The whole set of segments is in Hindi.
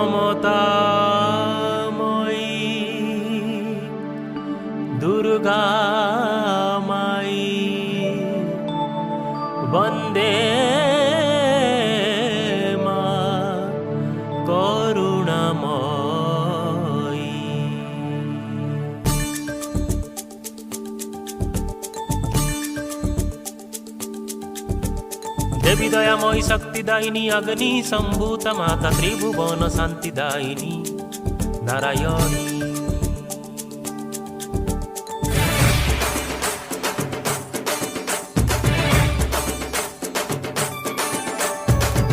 মমতাময়ী দুর্গা মাই বন্দে মা করুণাময়ী। देवी दयामयी शक्तिदायिनी अग्नि संभूत माता त्रिभुवन शांतिदायिनी नारायणी।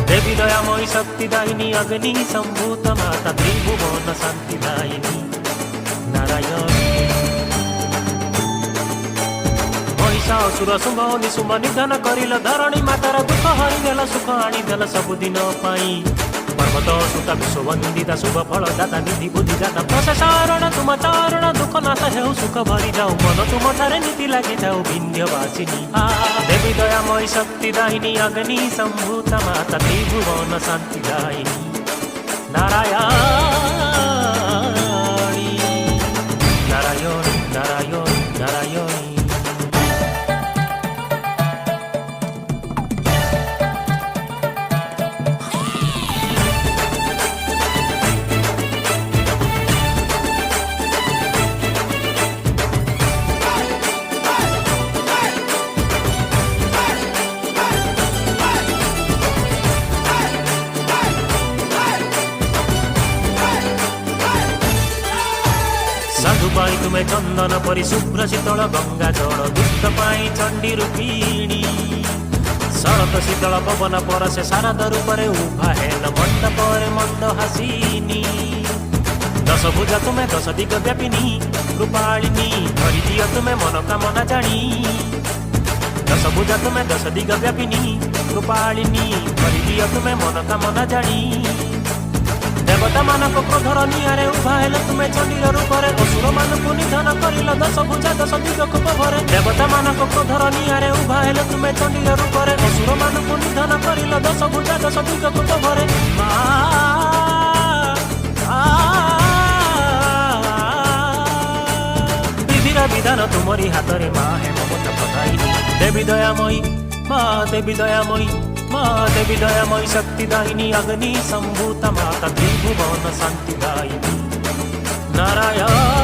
देवी दयामयी शक्तिदायिनी अग्नि संभूत माता त्रिभुवन शांतिदायिनी नारायणी। महिषासुर शुंभ निशुंभ निधन करिल धरणी मातार दुख हरिदेल सुख आनिदेल सबुदिन पाई। पर्वत सुत विश्ववंदिता शुभ फल दाता निधि बुद्धि दाता प्रशरण तुम चरण दुख नाश हेउ सुख भरी जाऊ मन तुम ठारे नीति लगी जाऊ विंध्यवासिनी। देवी दयामयी शक्तिदायिनी अग्नि संभूत माता त्रिभुवन शांतिदायिनी नारायणी नारायणी नारायणी नारायणी। साधु पाई तुम्हें चंदन परी शुभ्र शीतल गंगा जल दुष्ट पाई चंडी रूपिणी। शरत शीतल पवन पर से शारद रूपरे उभा हेल मंडप मंद हासिनी। दश भुजा तुम्हें दश दिग व्यापिनी कृपालिनी धरी दिय तुम्हें मनोकामना जानी। दश भुजा तुम्हें दश दिग व्यापिनी कृपालिनी धरी दिय तुम्हें मनोकामना जानी। देवता मानक क्रोधर निआरे उभा हेले तुम्हें चंडीर रूपरे असुर मानक निधन करिल दश भुजा दश दिग कोपभरे। देवता मानक क्रोधर निआरे उभा हेले तुम्हें चंडीर रूपरे असुर मानक निधन करिल दश भुजा दश दिग कोपभरे। विधिर विधान तुमरी हाथरे माँ हे ममता प्रदायिनी। देवी दयामयी माँ देवी दयामयी माँ देवी दयामयी शक्तिदायिनी अग्नि संभूत माता त्रिभुवन शांतिदायिनी नारायणी।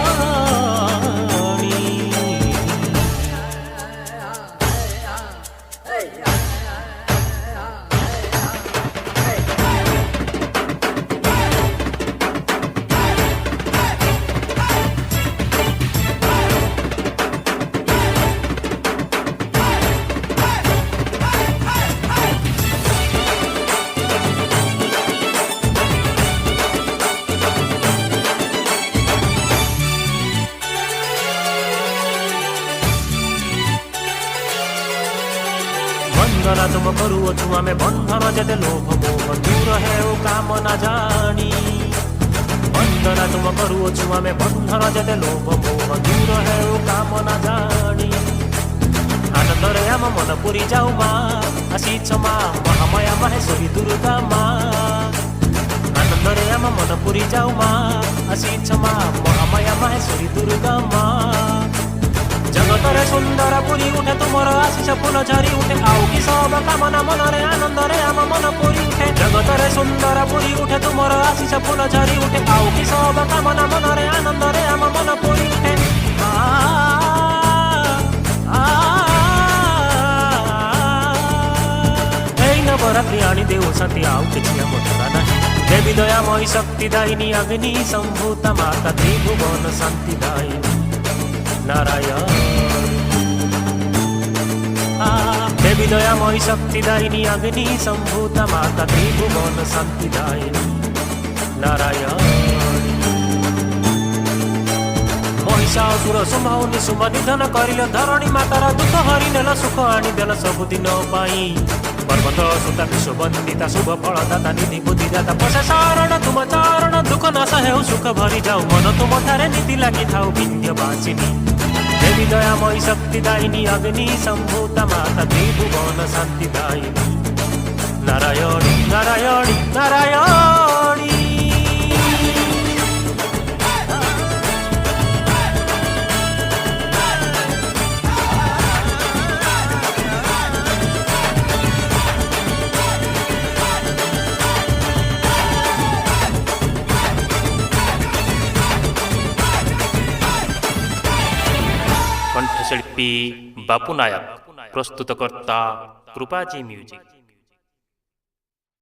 वंदना तुम करुअछु आमे बंधन जेते लोभ मोह दूर हेउ कामना जानी। वंदना तुम करुअछु आमे बंधन जेते लोभ मोह दूर हेउ कामना जानी। आनंदरे आम मन पुरी जाऊ माँ आसीछ माँ महामाया माहेश्वरी दुर्गा माँ। आनंदरे आम मन पुरी जाऊ माँ आसीछ माँ महामाया माहेश्वरी दुर्गा माँ। जगतरे सुंदर पुरी उठे तुमर आशीष फूल झरी उठे आउ कि सब कामना मनरे आनंदरे आम मन पुरी उठे। जगतरे सुंदर पुरी उठे तुमर आशीष फूल झरी उठे आउ कि सब कामना मनरे आनंदरे आम मन पुरी उठे। नवरात्रि आनी देव शांति आउ किछि मथुरा नाही। देवी दयामयी शक्तिदायिनी अग्नि संभूत माता त्रिभुवन शांतिदायिनी नारायणी। देवी दयामयी शक्तिदायिनी अग्नि संभूत माता त्रिभुवन शांतिदायिनी नारायणी। महिषासुर शुंभ निशुंभ निधन करिल धरणी मातार दुख हरिदेल सुख आनिदेल सबुदिन पाई। पर्वत सुत विश्ववंदिता शुभ फल दाता निधि बुद्धि दाता प्रशरण तुम चरण दुख नाश हेउ सुख भरी जाऊ मन तुम ठारे नीति लगी थाऊ विंध्यवासिनी। देवी दयामयी शक्तिदायिनी अग्नि संभूत माता त्रिभुवन शांतिदायिनी नारायणी नारायणी नारायणी। କଣ୍ଠଶିଳ୍ପୀ ବାପୁ ନାୟକ, ପ୍ରସ୍ତୁତକର୍ତ୍ତା କୃପାଜୀ ମ୍ୟୁଜିକ୍।